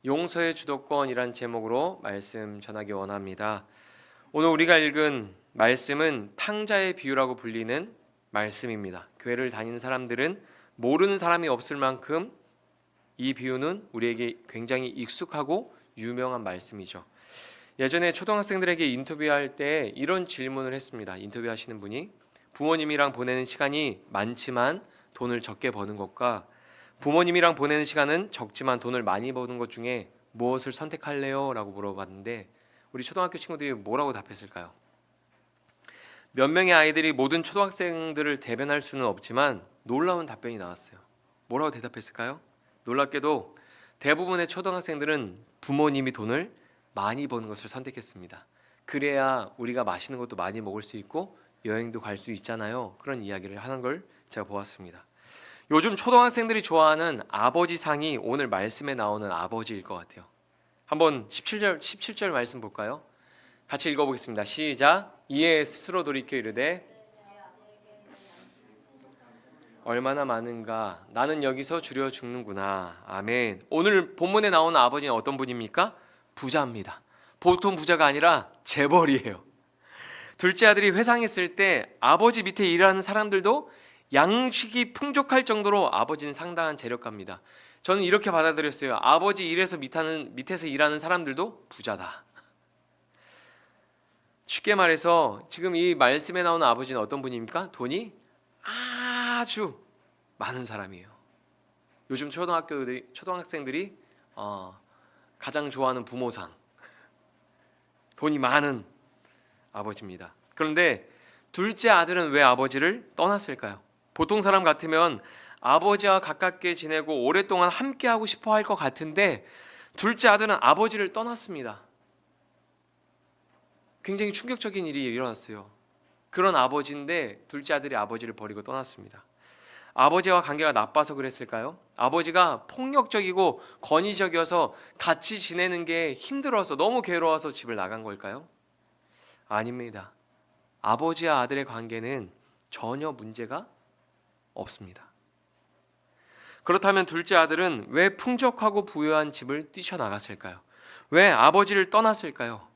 용서의 주도권이란 제목으로 말씀 전하기 원합니다. 오늘 우리가 읽은 말씀은 탕자의 비유라고 불리는 말씀입니다. 교회를 다니는 사람들은 모르는 사람이 없을 만큼 이 비유는 우리에게 굉장히 익숙하고 유명한 말씀이죠. 예전에 초등학생들에게 인터뷰할 때 이런 질문을 했습니다. 인터뷰하시는 분이 부모님이랑 보내는 시간이 많지만 돈을 적게 버는 것과 부모님이랑 보내는 시간은 적지만 돈을 많이 버는 것 중에 무엇을 선택할래요? 라고 물어봤는데 우리 초등학교 친구들이 뭐라고 답했을까요? 몇 명의 아이들이 모든 초등학생들을 대변할 수는 없지만 놀라운 답변이 나왔어요. 뭐라고 대답했을까요? 놀랍게도 대부분의 초등학생들은 부모님이 돈을 많이 버는 것을 선택했습니다. 그래야 우리가 맛있는 것도 많이 먹을 수 있고 여행도 갈 수 있잖아요. 그런 이야기를 하는 걸 제가 보았습니다. 요즘 초등학생들이 좋아하는 아버지 상이 오늘 말씀에 나오는 아버지일 것 같아요. 한번 17절 말씀 볼까요? 같이 읽어보겠습니다. 시작. 이에 스스로 돌이켜 이르되 얼마나 많은가, 나는 여기서 줄여 죽는구나. 아멘. 오늘 본문에 나오는 아버지는 어떤 분입니까? 부자입니다. 보통 부자가 아니라 재벌이에요. 둘째 아들이 회상했을 때 아버지 밑에 일하는 사람들도 양식이 풍족할 정도로 아버지는 상당한 재력가입니다. 저는 이렇게 받아들였어요. 아버지 일에서 밑에서 일하는 사람들도 부자다. 쉽게 말해서 지금 이 말씀에 나오는 아버지는 어떤 분입니까? 돈이 아주 많은 사람이에요. 요즘 초등학생들이 가장 좋아하는 부모상, 돈이 많은 아버지입니다. 그런데 둘째 아들은 왜 아버지를 떠났을까요? 보통 사람 같으면 아버지와 가깝게 지내고 오랫동안 함께하고 싶어 할 것 같은데 둘째 아들은 아버지를 떠났습니다. 굉장히 충격적인 일이 일어났어요. 그런 아버지인데 둘째 아들이 아버지를 버리고 떠났습니다. 아버지와 관계가 나빠서 그랬을까요? 아버지가 폭력적이고 권위적이어서 같이 지내는 게 힘들어서 너무 괴로워서 집을 나간 걸까요? 아닙니다. 아버지와 아들의 관계는 전혀 문제가 없습니다. 그렇다면 둘째 아들은 왜 풍족하고 부유한 집을 뛰쳐나갔을까요? 왜 아버지를 떠났을까요?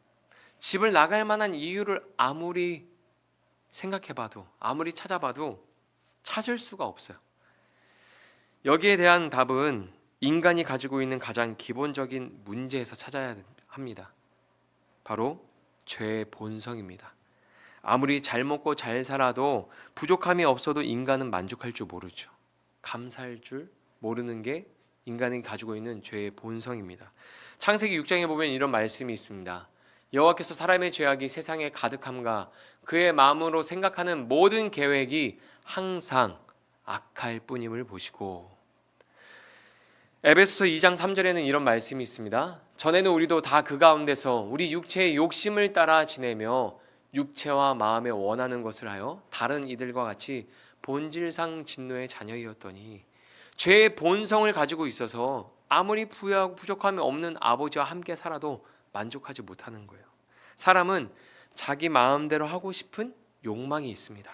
집을 나갈 만한 이유를 아무리 생각해봐도, 아무리 찾아봐도 찾을 수가 없어요. 여기에 대한 답은 인간이 가지고 있는 가장 기본적인 문제에서 찾아야 합니다. 바로 죄의 본성입니다. 아무리 잘 먹고 잘 살아도 부족함이 없어도 인간은 만족할 줄 모르죠. 감사할 줄 모르는 게 인간이 가지고 있는 죄의 본성입니다. 창세기 6장에 보면 이런 말씀이 있습니다. 여호와께서 사람의 죄악이 세상에 가득함과 그의 마음으로 생각하는 모든 계획이 항상 악할 뿐임을 보시고. 에베소서 2장 3절에는 이런 말씀이 있습니다. 전에는 우리도 다 그 가운데서 우리 육체의 욕심을 따라 지내며 육체와 마음에 원하는 것을 하여 다른 이들과 같이 본질상 진노의 자녀이었더니 죄의 본성을 가지고 있어서 아무리 부유하고 부족함이 없는 아버지와 함께 살아도 만족하지 못하는 거예요. 사람은 자기 마음대로 하고 싶은 욕망이 있습니다.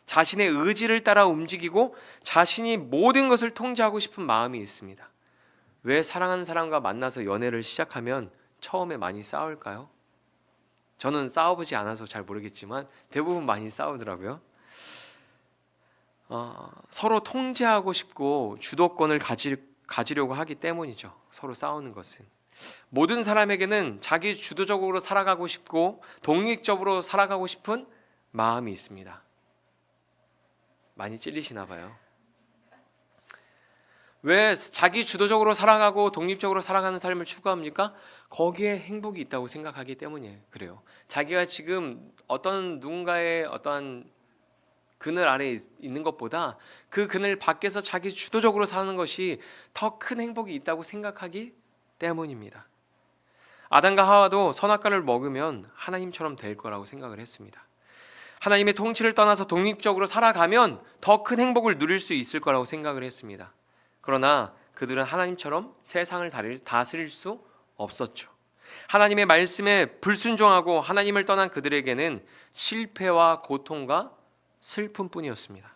자신의 의지를 따라 움직이고 자신이 모든 것을 통제하고 싶은 마음이 있습니다. 왜 사랑하는 사람과 만나서 연애를 시작하면 처음에 많이 싸울까요? 저는 싸워보지 않아서 잘 모르겠지만 대부분 많이 싸우더라고요. 서로 통제하고 싶고 주도권을 가지려고 하기 때문이죠. 서로 싸우는 것은. 모든 사람에게는 자기 주도적으로 살아가고 싶고 독립적으로 살아가고 싶은 마음이 있습니다. 많이 찔리시나 봐요. 왜 자기 주도적으로 살아가고 독립적으로 살아가는 삶을 추구합니까? 거기에 행복이 있다고 생각하기 때문이에요. 그래요. 자기가 지금 어떤 누군가의 어떠한 그늘 아래에 있는 것보다 그 그늘 밖에서 자기 주도적으로 사는 것이 더 큰 행복이 있다고 생각하기 때문입니다. 아담과 하와도 선악과를 먹으면 하나님처럼 될 거라고 생각을 했습니다. 하나님의 통치를 떠나서 독립적으로 살아가면 더 큰 행복을 누릴 수 있을 거라고 생각을 했습니다. 그러나 그들은 하나님처럼 세상을 다스릴 수 없었죠. 하나님의 말씀에 불순종하고 하나님을 떠난 그들에게는 실패와 고통과 슬픔뿐이었습니다.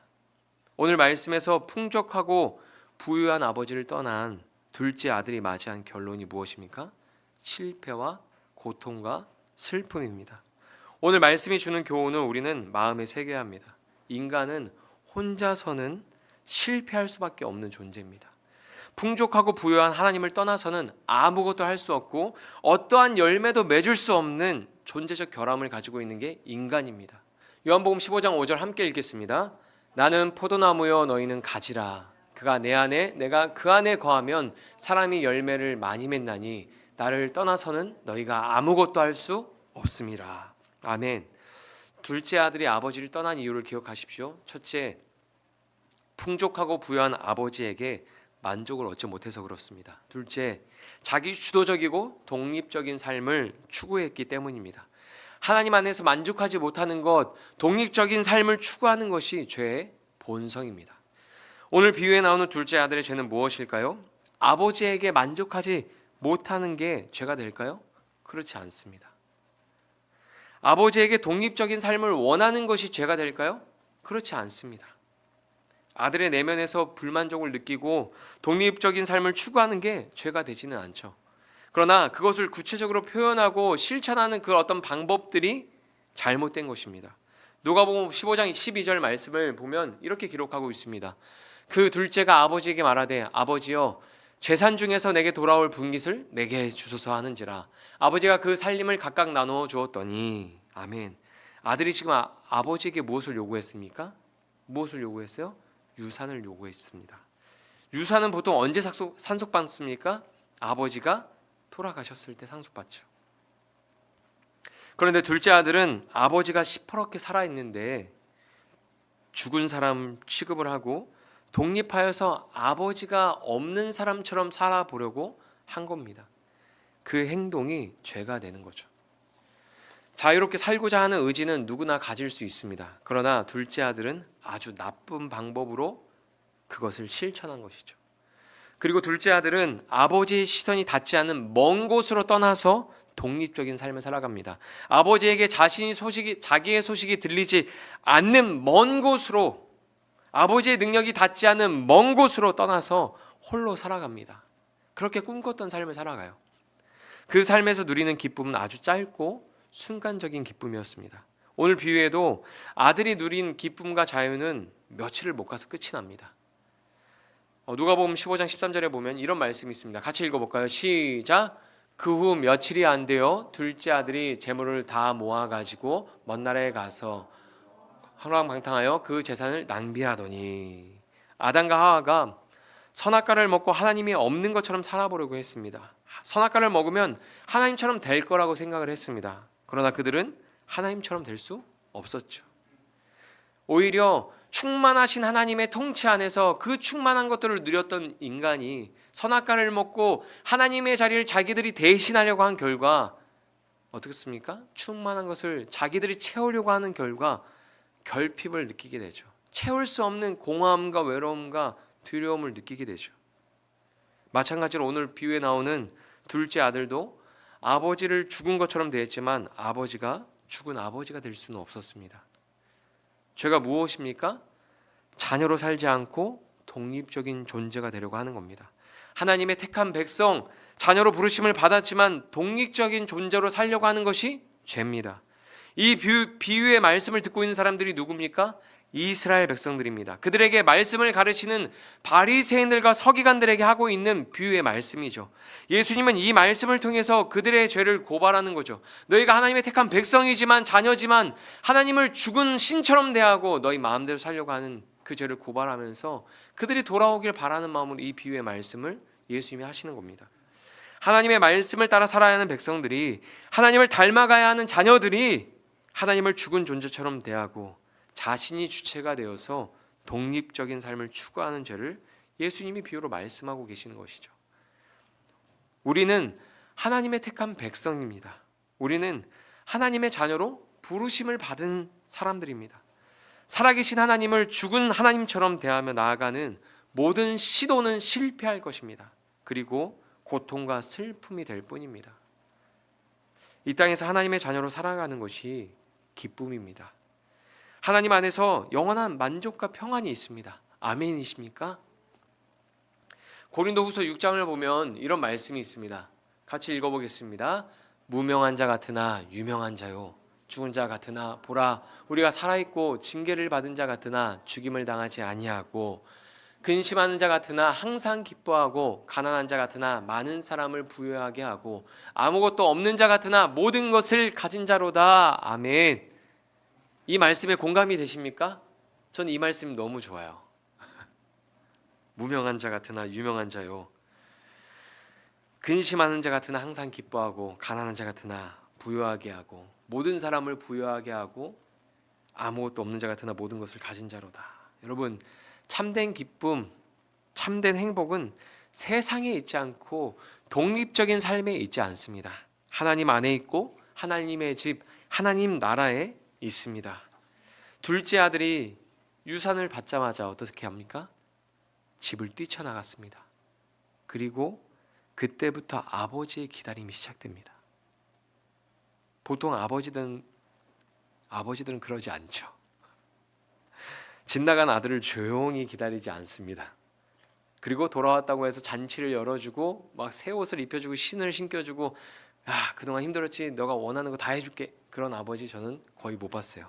오늘 말씀에서 풍족하고 부유한 아버지를 떠난 둘째 아들이 맞이한 결론이 무엇입니까? 실패와 고통과 슬픔입니다. 오늘 말씀이 주는 교훈을 우리는 마음에 새겨야 합니다. 인간은 혼자서는 실패할 수밖에 없는 존재입니다. 풍족하고 부유한 하나님을 떠나서는 아무것도 할 수 없고 어떠한 열매도 맺을 수 없는 존재적 결함을 가지고 있는 게 인간입니다. 요한복음 15장 5절 함께 읽겠습니다. 나는 포도나무여 너희는 가지라. 그가 내 안에 내가 그 안에 거하면 사람이 열매를 많이 맺나니 나를 떠나서는 너희가 아무것도 할 수 없음이라. 아멘. 둘째 아들이 아버지를 떠난 이유를 기억하십시오. 첫째, 풍족하고 부유한 아버지에게 만족을 얻지 못해서 그렇습니다. 둘째, 자기 주도적이고 독립적인 삶을 추구했기 때문입니다. 하나님 안에서 만족하지 못하는 것, 독립적인 삶을 추구하는 것이 죄의 본성입니다. 오늘 비유에 나오는 둘째 아들의 죄는 무엇일까요? 아버지에게 만족하지 못하는 게 죄가 될까요? 그렇지 않습니다. 아버지에게 독립적인 삶을 원하는 것이 죄가 될까요? 그렇지 않습니다. 아들의 내면에서 불만족을 느끼고 독립적인 삶을 추구하는 게 죄가 되지는 않죠. 그러나 그것을 구체적으로 표현하고 실천하는 그 어떤 방법들이 잘못된 것입니다. 누가복음 15장 12절 말씀을 보면 이렇게 기록하고 있습니다. 그 둘째가 아버지에게 말하되 아버지여 재산 중에서 내게 돌아올 분깃을 내게 주소서 하는지라. 아버지가 그 살림을 각각 나누어 주었더니 아멘. 아들이 지금 아버지에게 무엇을 요구했습니까? 무엇을 요구했어요? 유산을 요구했습니다. 유산은 보통 언제 상속받습니까? 아버지가 돌아가셨을 때 상속받죠. 그런데 둘째 아들은 아버지가 시퍼렇게 살아있는데 죽은 사람 취급을 하고 독립하여서 아버지가 없는 사람처럼 살아보려고 한 겁니다. 그 행동이 죄가 되는 거죠. 자유롭게 살고자 하는 의지는 누구나 가질 수 있습니다. 그러나 둘째 아들은 아주 나쁜 방법으로 그것을 실천한 것이죠. 그리고 둘째 아들은 아버지의 시선이 닿지 않는 먼 곳으로 떠나서 독립적인 삶을 살아갑니다. 아버지에게 자기의 소식이 들리지 않는 먼 곳으로, 아버지의 능력이 닿지 않는 먼 곳으로 떠나서 홀로 살아갑니다. 그렇게 꿈꿨던 삶을 살아가요. 그 삶에서 누리는 기쁨은 아주 짧고 순간적인 기쁨이었습니다. 오늘 비유에도 아들이 누린 기쁨과 자유는 며칠을 못 가서 끝이 납니다. 누가복음 15장 13절에 보면 이런 말씀이 있습니다. 같이 읽어볼까요? 시작. 그 후 며칠이 안 되어 둘째 아들이 재물을 다 모아가지고 먼 나라에 가서 허랑방탕하여 그 재산을 낭비하더니. 아담과 하와가 선악과를 먹고 하나님이 없는 것처럼 살아보려고 했습니다. 선악과를 먹으면 하나님처럼 될 거라고 생각을 했습니다. 그러나 그들은 하나님처럼 될 수 없었죠. 오히려 충만하신 하나님의 통치 안에서 그 충만한 것들을 누렸던 인간이 선악과를 먹고 하나님의 자리를 자기들이 대신하려고 한 결과 어떻겠습니까? 충만한 것을 자기들이 채우려고 하는 결과 결핍을 느끼게 되죠. 채울 수 없는 공허함과 외로움과 두려움을 느끼게 되죠. 마찬가지로 오늘 비유에 나오는 둘째 아들도 아버지를 죽은 것처럼 대했지만 죽은 아버지가 될 수는 없었습니다. 죄가 무엇입니까? 자녀로 살지 않고 독립적인 존재가 되려고 하는 겁니다. 하나님의 택한 백성, 자녀로 부르심을 받았지만 독립적인 존재로 살려고 하는 것이 죄입니다. 이 비유의 말씀을 듣고 있는 사람들이 누굽니까? 이스라엘 백성들입니다. 그들에게 말씀을 가르치는 바리새인들과 서기관들에게 하고 있는 비유의 말씀이죠. 예수님은 이 말씀을 통해서 그들의 죄를 고발하는 거죠. 너희가 하나님의 택한 백성이지만 자녀지만 하나님을 죽은 신처럼 대하고 너희 마음대로 살려고 하는 그 죄를 고발하면서 그들이 돌아오길 바라는 마음으로 이 비유의 말씀을 예수님이 하시는 겁니다. 하나님의 말씀을 따라 살아야 하는 백성들이, 하나님을 닮아가야 하는 자녀들이 하나님을 죽은 존재처럼 대하고 자신이 주체가 되어서 독립적인 삶을 추구하는 죄를 예수님이 비유로 말씀하고 계시는 것이죠. 우리는 하나님의 택한 백성입니다. 우리는 하나님의 자녀로 부르심을 받은 사람들입니다. 살아계신 하나님을 죽은 하나님처럼 대하며 나아가는 모든 시도는 실패할 것입니다. 그리고 고통과 슬픔이 될 뿐입니다. 이 땅에서 하나님의 자녀로 살아가는 것이 기쁨입니다. 하나님 안에서 영원한 만족과 평안이 있습니다. 아멘이십니까? 고린도후서 6장을 보면 이런 말씀이 있습니다. 같이 읽어보겠습니다. 무명한 자 같으나 유명한 자요, 죽은 자 같으나 보라 우리가 살아있고 징계를 받은 자 같으나 죽임을 당하지 아니하고, 근심하는 자 같으나 항상 기뻐하고, 가난한 자 같으나 많은 사람을 부유하게 하고, 아무것도 없는 자 같으나 모든 것을 가진 자로다. 아멘. 이 말씀에 공감이 되십니까? 저는 이 말씀 너무 좋아요. 무명한 자 같으나 유명한 자요, 근심하는 자 같으나 항상 기뻐하고, 가난한 자 같으나 부유하게 하고, 모든 사람을 부유하게 하고, 아무것도 없는 자 같으나 모든 것을 가진 자로다. 여러분, 참된 기쁨, 참된 행복은 세상에 있지 않고 독립적인 삶에 있지 않습니다. 하나님 안에 있고 하나님의 집, 하나님 나라에 있습니다. 둘째 아들이 유산을 받자마자 어떻게 합니까? 집을 뛰쳐나갔습니다. 그리고 그때부터 아버지의 기다림이 시작됩니다. 보통 아버지들은 그러지 않죠. 집 나간 아들을 조용히 기다리지 않습니다. 그리고 돌아왔다고 해서 잔치를 열어주고 막 새 옷을 입혀주고 신을 신겨주고, 그동안 힘들었지, 너가 원하는 거 다 해줄게, 그런 아버지 저는 거의 못 봤어요.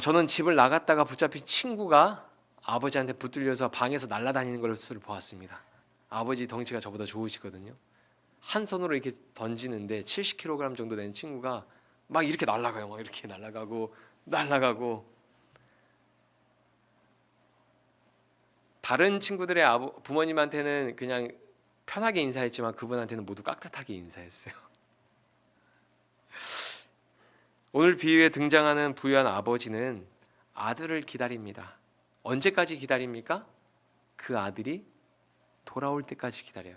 저는 집을 나갔다가 붙잡힌 친구가 아버지한테 붙들려서 방에서 날아다니는 것을 보았습니다. 아버지 덩치가 저보다 좋으시거든요. 한 손으로 이렇게 던지는데 70kg 정도 되는 친구가 막 이렇게 날아가요. 막 이렇게 날아가고. 다른 친구들의 부모님한테는 그냥 편하게 인사했지만 그분한테는 모두 깍듯하게 인사했어요. 오늘 비유에 등장하는 부유한 아버지는 아들을 기다립니다. 언제까지 기다립니까? 그 아들이 돌아올 때까지 기다려요.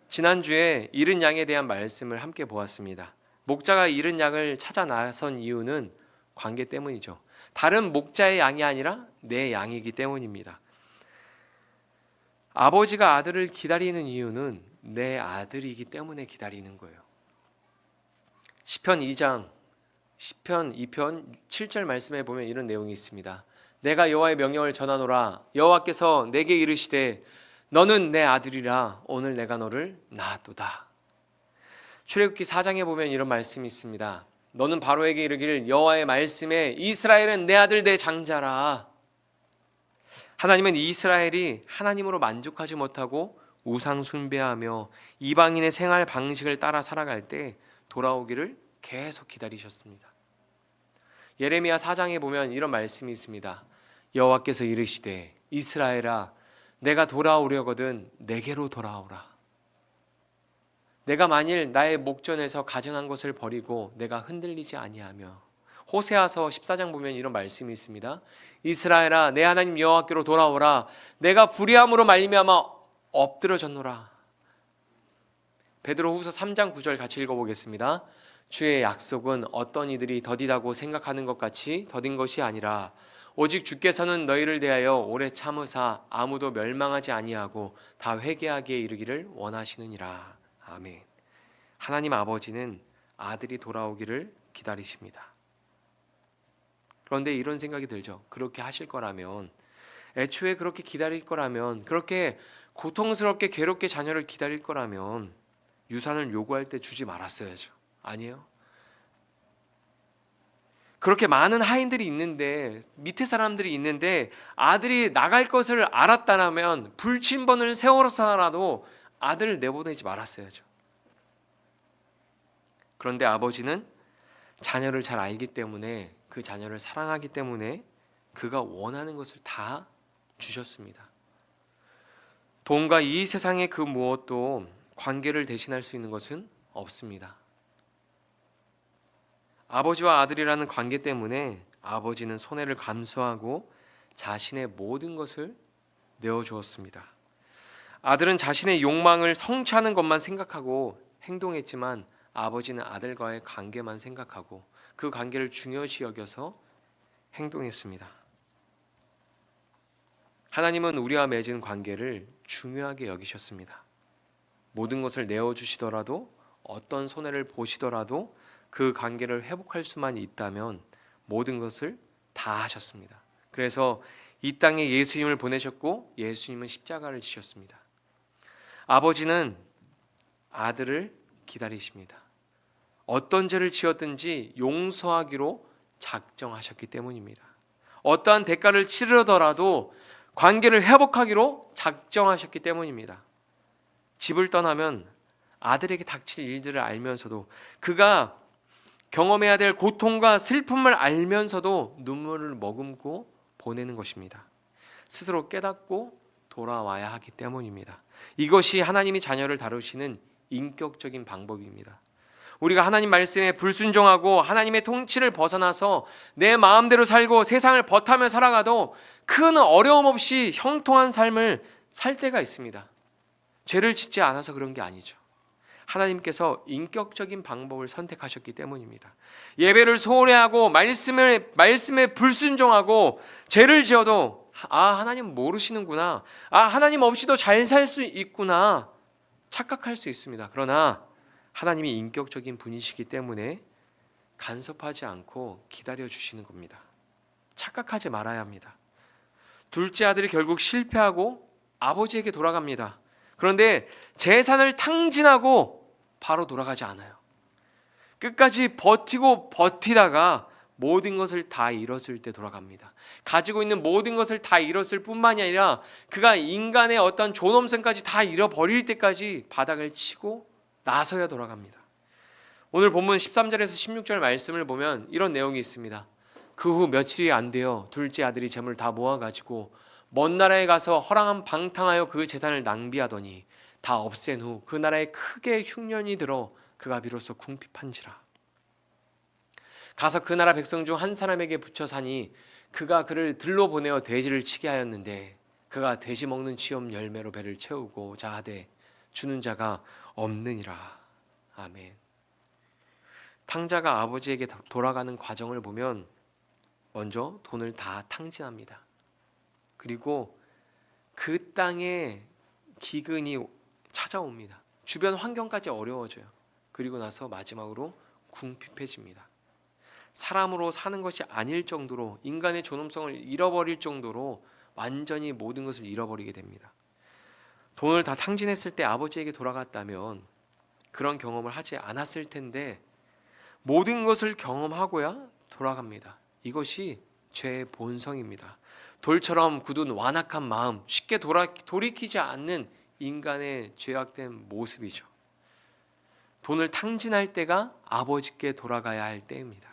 지난주에 잃은 양에 대한 말씀을 함께 보았습니다. 목자가 잃은 양을 찾아 나선 이유는 관계 때문이죠. 다른 목자의 양이 아니라 내 양이기 때문입니다. 아버지가 아들을 기다리는 이유는 내 아들이기 때문에 기다리는 거예요. 시편 2장 2편 7절 말씀에 보면 이런 내용이 있습니다. 내가 여호와의 명령을 전하노라. 여호와께서 내게 이르시되 너는 내 아들이라. 오늘 내가 너를 낳았도다. 출애굽기 4장에 보면 이런 말씀이 있습니다. 너는 바로에게 이르기를 여호와의 말씀에 이스라엘은 내 아들 내 장자라. 하나님은 이스라엘이 하나님으로 만족하지 못하고 우상 숭배하며 이방인의 생활 방식을 따라 살아갈 때 돌아오기를 계속 기다리셨습니다. 예레미야 4장에 보면 이런 말씀이 있습니다. 여호와께서 이르시되 이스라엘아 내가 돌아오려거든 내게로 돌아오라. 내가 만일 나의 목전에서 가증한 것을 버리고 내가 흔들리지 아니하며. 호세아서 14장 보면 이런 말씀이 있습니다. 이스라엘아 내 하나님 여호와께로 돌아오라. 내가 불의함으로 말미암아 엎드러졌노라. 베드로후서 3장 9절 같이 읽어보겠습니다. 주의 약속은 어떤 이들이 더디다고 생각하는 것 같이 더딘 것이 아니라 오직 주께서는 너희를 대하여 오래 참으사 아무도 멸망하지 아니하고 다 회개하기에 이르기를 원하시느니라. 아멘. 하나님 아버지는 아들이 돌아오기를 기다리십니다. 그런데 이런 생각이 들죠. 그렇게 하실 거라면, 애초에 그렇게 기다릴 거라면, 그렇게 고통스럽게 괴롭게 자녀를 기다릴 거라면 유산을 요구할 때 주지 말았어야죠. 아니에요? 그렇게 많은 하인들이 있는데, 밑에 사람들이 있는데 아들이 나갈 것을 알았다면 불침번을 세워서라도 아들을 내보내지 말았어야죠. 그런데 아버지는 자녀를 잘 알기 때문에, 그 자녀를 사랑하기 때문에 그가 원하는 것을 다 주셨습니다. 돈과 이 세상의 그 무엇도 관계를 대신할 수 있는 것은 없습니다. 아버지와 아들이라는 관계 때문에 아버지는 손해를 감수하고 자신의 모든 것을 내어주었습니다. 아들은 자신의 욕망을 성취하는 것만 생각하고 행동했지만 아버지는 아들과의 관계만 생각하고 그 관계를 중요시 여겨서 행동했습니다. 하나님은 우리와 맺은 관계를 중요하게 여기셨습니다. 모든 것을 내어주시더라도, 어떤 손해를 보시더라도 그 관계를 회복할 수만 있다면 모든 것을 다 하셨습니다. 그래서 이 땅에 예수님을 보내셨고 예수님은 십자가를 지셨습니다. 아버지는 아들을 기다리십니다. 어떤 죄를 지었든지 용서하기로 작정하셨기 때문입니다. 어떠한 대가를 치르더라도 관계를 회복하기로 작정하셨기 때문입니다. 집을 떠나면 아들에게 닥칠 일들을 알면서도, 그가 경험해야 될 고통과 슬픔을 알면서도 눈물을 머금고 보내는 것입니다. 스스로 깨닫고 돌아와야 하기 때문입니다. 이것이 하나님이 자녀를 다루시는 인격적인 방법입니다. 우리가 하나님 말씀에 불순종하고 하나님의 통치를 벗어나서 내 마음대로 살고 세상을 버타며 살아가도 큰 어려움 없이 형통한 삶을 살 때가 있습니다. 죄를 짓지 않아서 그런 게 아니죠. 하나님께서 인격적인 방법을 선택하셨기 때문입니다. 예배를 소홀히 하고 말씀에 불순종하고 죄를 지어도 하나님 모르시는구나, 하나님 없이도 잘 살 수 있구나 착각할 수 있습니다. 그러나 하나님이 인격적인 분이시기 때문에 간섭하지 않고 기다려주시는 겁니다. 착각하지 말아야 합니다. 둘째 아들이 결국 실패하고 아버지에게 돌아갑니다. 그런데 재산을 탕진하고 바로 돌아가지 않아요. 끝까지 버티고 버티다가 모든 것을 다 잃었을 때 돌아갑니다. 가지고 있는 모든 것을 다 잃었을 뿐만이 아니라 그가 인간의 어떤 존엄성까지 다 잃어버릴 때까지 바닥을 치고 나서야 돌아갑니다. 오늘 본문 13절에서 16절 말씀을 보면 이런 내용이 있습니다. 그 후 며칠이 안 되어 둘째 아들이 재물을 다 모아가지고 먼 나라에 가서 허랑한 방탕하여 그 재산을 낭비하더니 다 없앤 후 그 나라에 크게 흉년이 들어 그가 비로소 궁핍한지라. 가서 그 나라 백성 중 한 사람에게 붙여 사니 그가 그를 들로 보내어 돼지를 치게 하였는데 그가 돼지 먹는 쥐염 열매로 배를 채우고자 하되 주는 자가 없느니라. 아멘. 탕자가 아버지에게 돌아가는 과정을 보면 먼저 돈을 다 탕진합니다. 그리고 그 땅에 기근이 찾아옵니다. 주변 환경까지 어려워져요. 그리고 나서 마지막으로 궁핍해집니다. 사람으로 사는 것이 아닐 정도로, 인간의 존엄성을 잃어버릴 정도로 완전히 모든 것을 잃어버리게 됩니다. 돈을 다 탕진했을 때 아버지에게 돌아갔다면 그런 경험을 하지 않았을 텐데 모든 것을 경험하고야 돌아갑니다. 이것이 죄의 본성입니다. 돌처럼 굳은 완악한 마음, 쉽게 돌이키지 않는 인간의 죄악된 모습이죠. 돈을 탕진할 때가 아버지께 돌아가야 할 때입니다.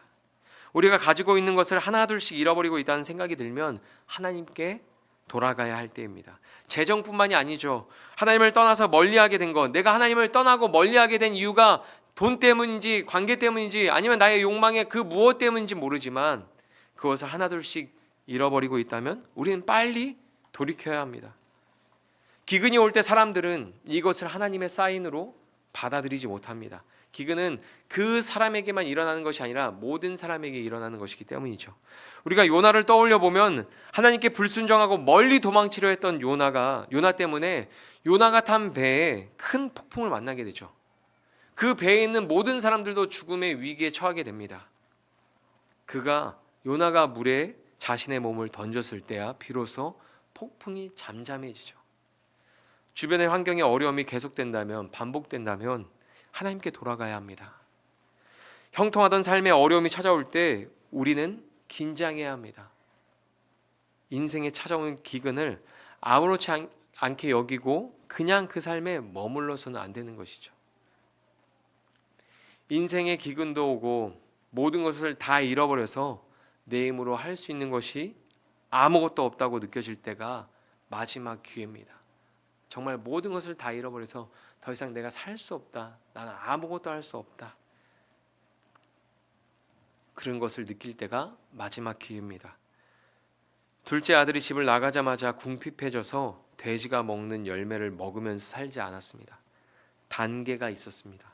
우리가 가지고 있는 것을 하나둘씩 잃어버리고 있다는 생각이 들면 하나님께 돌아가야 할 때입니다. 재정뿐만이 아니죠. 하나님을 떠나서 멀리하게 된 것, 내가 하나님을 떠나고 멀리하게 된 이유가 돈 때문인지 관계 때문인지 아니면 나의 욕망의 그 무엇 때문인지 모르지만 그것을 하나둘씩 잃어버리고 있다면 우리는 빨리 돌이켜야 합니다. 기근이 올 때 사람들은 이것을 하나님의 사인으로 받아들이지 못합니다. 기근은 그 사람에게만 일어나는 것이 아니라 모든 사람에게 일어나는 것이기 때문이죠. 우리가 요나를 떠올려 보면 하나님께 불순종하고 멀리 도망치려 했던 요나 때문에 요나가 탄 배에 큰 폭풍을 만나게 되죠. 그 배에 있는 모든 사람들도 죽음의 위기에 처하게 됩니다. 요나가 물에 자신의 몸을 던졌을 때야 비로소 폭풍이 잠잠해지죠. 주변의 환경의 어려움이 계속된다면, 반복된다면 하나님께 돌아가야 합니다. 형통하던 삶의 어려움이 찾아올 때 우리는 긴장해야 합니다. 인생에 찾아오는 기근을 아무렇지 않게 여기고 그냥 그 삶에 머물러서는 안 되는 것이죠. 인생의 기근도 오고 모든 것을 다 잃어버려서 내 힘으로 할 수 있는 것이 아무것도 없다고 느껴질 때가 마지막 기회입니다. 정말 모든 것을 다 잃어버려서 더 이상 내가 살 수 없다, 나는 아무것도 할 수 없다, 그런 것을 느낄 때가 마지막 기회입니다. 둘째 아들이 집을 나가자마자 궁핍해져서 돼지가 먹는 열매를 먹으면서 살지 않았습니다. 단계가 있었습니다.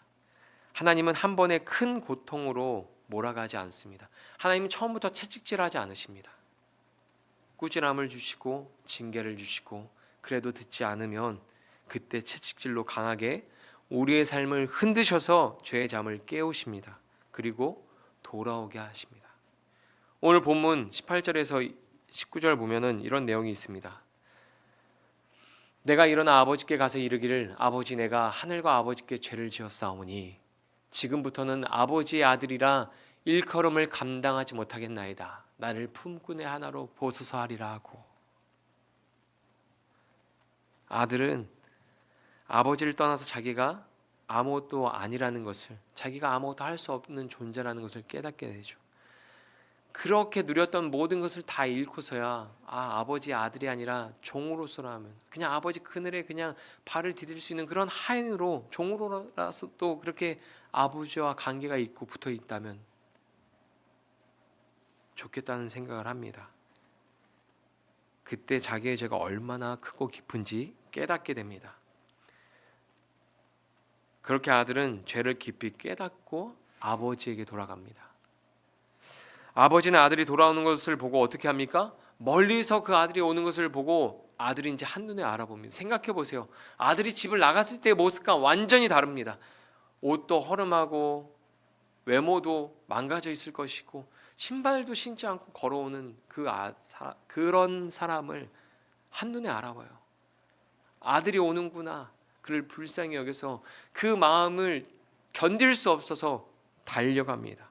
하나님은 한 번에 큰 고통으로 몰아가지 않습니다. 하나님은 처음부터 채찍질하지 않으십니다. 꾸지람을 주시고 징계를 주시고 그래도 듣지 않으면 그때 채찍질로 강하게 우리의 삶을 흔드셔서 죄의 잠을 깨우십니다. 그리고 돌아오게 하십니다. 오늘 본문 18절에서 19절 보면은 이런 내용이 있습니다. 내가 일어나 아버지께 가서 이르기를 아버지 내가 하늘과 아버지께 죄를 지었사오니 지금부터는 아버지의 아들이라 일컬음을 감당하지 못하겠나이다. 나를 품꾼의 하나로 보소서 하리라 하고, 아들은 아버지를 떠나서 자기가 아무것도 아니라는 것을, 자기가 아무것도 할 수 없는 존재라는 것을 깨닫게 되죠. 그렇게 누렸던 모든 것을 다 잃고서야 아버지의 아들이 아니라 종으로서라면, 그냥 아버지 그늘에 그냥 발을 디딜 수 있는 그런 하인으로, 종으로라서 또 그렇게 아버지와 관계가 있고 붙어 있다면 좋겠다는 생각을 합니다. 그때 자기의 죄가 얼마나 크고 깊은지 깨닫게 됩니다. 그렇게 아들은 죄를 깊이 깨닫고 아버지에게 돌아갑니다. 아버지는 아들이 돌아오는 것을 보고 어떻게 합니까? 멀리서 그 아들이 오는 것을 보고 아들이 이제 한눈에 알아봅니다. 생각해 보세요. 아들이 집을 나갔을 때의 모습과 완전히 다릅니다. 옷도 허름하고 외모도 망가져 있을 것이고 신발도 신지 않고 걸어오는 그런 사람을 한눈에 알아봐요. 아들이 오는구나. 그를 불쌍히 여겨서 그 마음을 견딜 수 없어서 달려갑니다.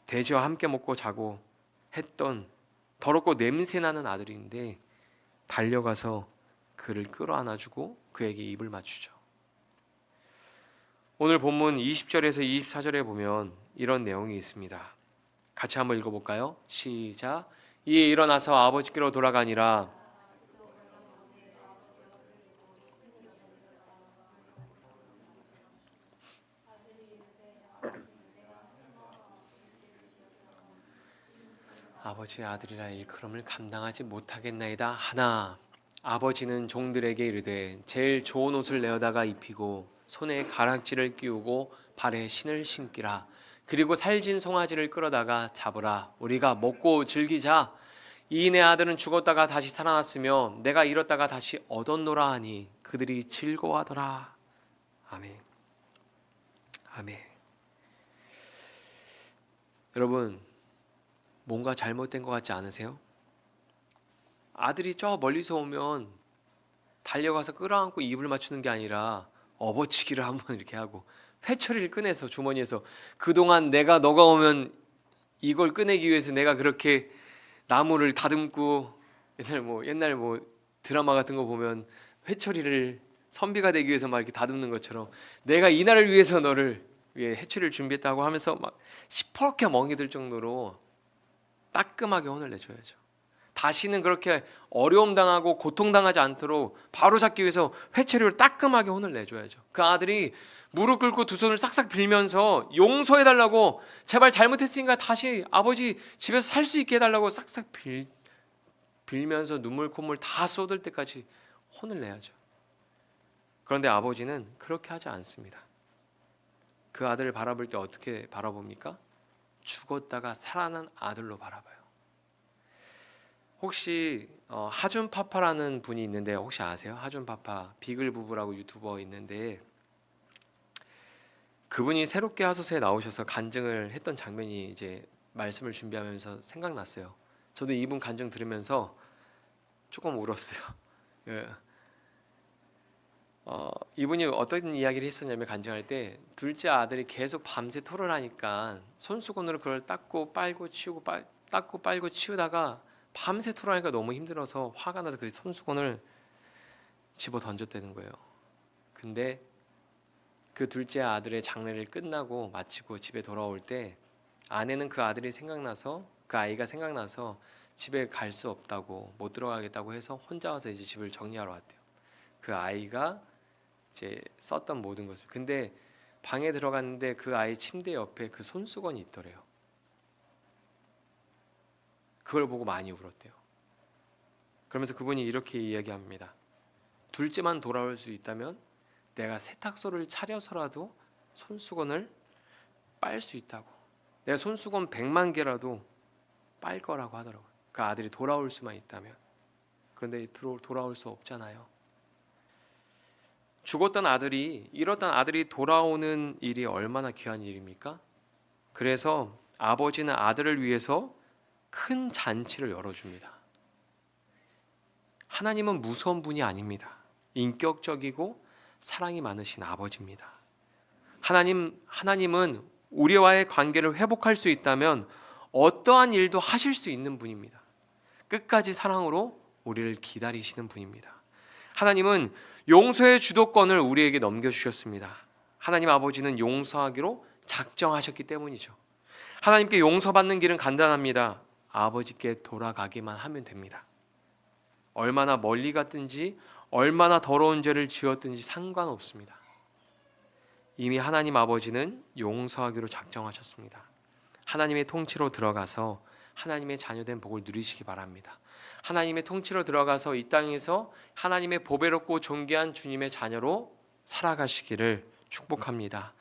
돼지와 함께 먹고 자고 했던 더럽고 냄새나는 아들인데 달려가서 그를 끌어안아주고 그에게 입을 맞추죠. 오늘 본문 20절에서 24절에 보면 이런 내용이 있습니다. 같이 한번 읽어볼까요? 시작. 이에 일어나서 아버지께로 돌아가니라. 아버지의 아들이라 일컬음을 감당하지 못하겠나이다 하나 아버지는 종들에게 이르되 제일 좋은 옷을 내어다가 입히고 손에 가락지를 끼우고 발에 신을 신기라. 그리고 살진 송아지를 끌어다가 잡으라. 우리가 먹고 즐기자. 이 내 아들은 죽었다가 다시 살아났으며 내가 잃었다가 다시 얻었노라 하니 그들이 즐거워하더라. 아멘. 아멘. 여러분, 뭔가 잘못된 것 같지 않으세요? 아들이 저 멀리서 오면 달려가서 끌어안고 입을 맞추는 게 아니라 업어치기를 한번 이렇게 하고 회초리를 꺼내서 주머니에서, 그동안 너가 오면 이걸 꺼내기 위해서 내가 그렇게 나무를 다듬고, 옛날 드라마 같은 거 보면 회초리를 선비가 되기 위해서 막 이렇게 다듬는 것처럼 내가 이날을 위해서 너를 위해 회초리를 준비했다고 하면서 막 시퍼렇게 멍이 들 정도로 따끔하게 혼을 내줘야죠. 다시는 그렇게 어려움 당하고 고통당하지 않도록 바로잡기 위해서 회초리로 따끔하게 혼을 내줘야죠. 그 아들이 무릎 꿇고 두 손을 싹싹 빌면서 용서해달라고, 제발 잘못했으니까 다시 아버지 집에서 살 수 있게 해달라고 싹싹 빌면서 눈물 콧물 다 쏟을 때까지 혼을 내야죠. 그런데 아버지는 그렇게 하지 않습니다. 그 아들을 바라볼 때 어떻게 바라봅니까? 죽었다가 살아난 아들로 바라봐요. 혹시 하준파파라는 분이 있는데 혹시 아세요? 하준파파 비글 부부라고 유튜버 있는데 그분이 새롭게 하소서에 나오셔서 간증을 했던 장면이 이제 말씀을 준비하면서 생각났어요. 저도 이분 간증 들으면서 조금 울었어요. 예. 이분이 어떤 이야기를 했었냐면, 간증할 때 둘째 아들이 계속 밤새 토를 하니까 손수건으로 그걸 닦고 빨고 치우고 닦고 빨고 치우다가 밤새 토를 하니까 너무 힘들어서 화가 나서 그 손수건을 집어 던졌다는 거예요. 근데 그 둘째 아들의 장례를 끝나고 마치고 집에 돌아올 때 아내는 그 아들이 생각나서, 그 아이가 생각나서 집에 갈 수 없다고, 못 들어가겠다고 해서 혼자 와서 이제 집을 정리하러 왔대요. 그 아이가 이제 썼던 모든 것을. 근데 방에 들어갔는데 그 아이 침대 옆에 그 손수건이 있더래요. 그걸 보고 많이 울었대요. 그러면서 그분이 이렇게 이야기합니다. 둘째만 돌아올 수 있다면 내가 세탁소를 차려서라도 손수건을 빨 수 있다고, 내가 손수건 100만 개라도 빨 거라고 하더라고요. 그 아들이 돌아올 수만 있다면. 그런데 돌아올 수 없잖아요. 죽었던 아들이, 잃었던 아들이 돌아오는 일이 얼마나 귀한 일입니까? 그래서 아버지는 아들을 위해서 큰 잔치를 열어줍니다. 하나님은 무서운 분이 아닙니다. 인격적이고 사랑이 많으신 아버지입니다. 하나님은 우리와의 관계를 회복할 수 있다면 어떠한 일도 하실 수 있는 분입니다. 끝까지 사랑으로 우리를 기다리시는 분입니다. 하나님은 용서의 주도권을 우리에게 넘겨주셨습니다. 하나님 아버지는 용서하기로 작정하셨기 때문이죠. 하나님께 용서받는 길은 간단합니다. 아버지께 돌아가기만 하면 됩니다. 얼마나 멀리 갔든지 얼마나 더러운 죄를 지었든지 상관없습니다. 이미 하나님 아버지는 용서하기로 작정하셨습니다. 하나님의 통치로 들어가서 하나님의 자녀된 복을 누리시기 바랍니다. 하나님의 통치로 들어가서 이 땅에서 하나님의 보배롭고 존귀한 주님의 자녀로 살아가시기를 축복합니다.